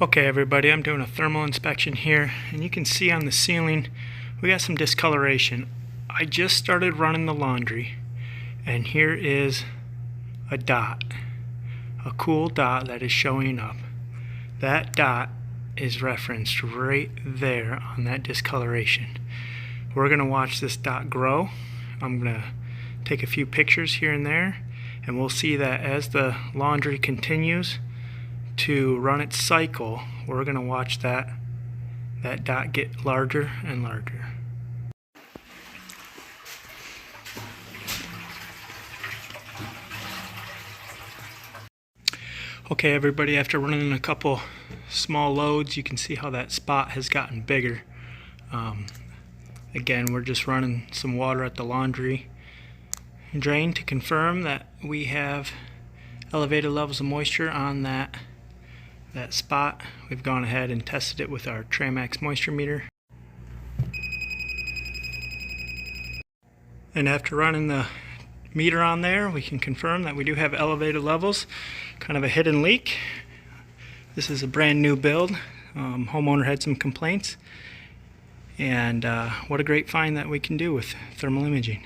Okay everybody, I'm doing a thermal inspection here, and you can see on the ceiling we got some discoloration. I just started running the laundry, and here is a dot, a cool dot that is showing up. That dot is referenced right there on that discoloration. We're going to watch this dot grow. I'm going to take a few pictures here and there, and we'll see that as the laundry continues to run its cycle, we're going to watch that dot get larger and larger. Okay everybody, after running a couple small loads, you can see how that spot has gotten bigger. Again, we're just running some water at the laundry drain to confirm that we have elevated levels of moisture on that spot. We've gone ahead and tested it with our Tramax moisture meter. And after running the meter on there, we can confirm that we do have elevated levels, kind of a hidden leak. This is a brand new build. Homeowner had some complaints, and what a great find that we can do with thermal imaging.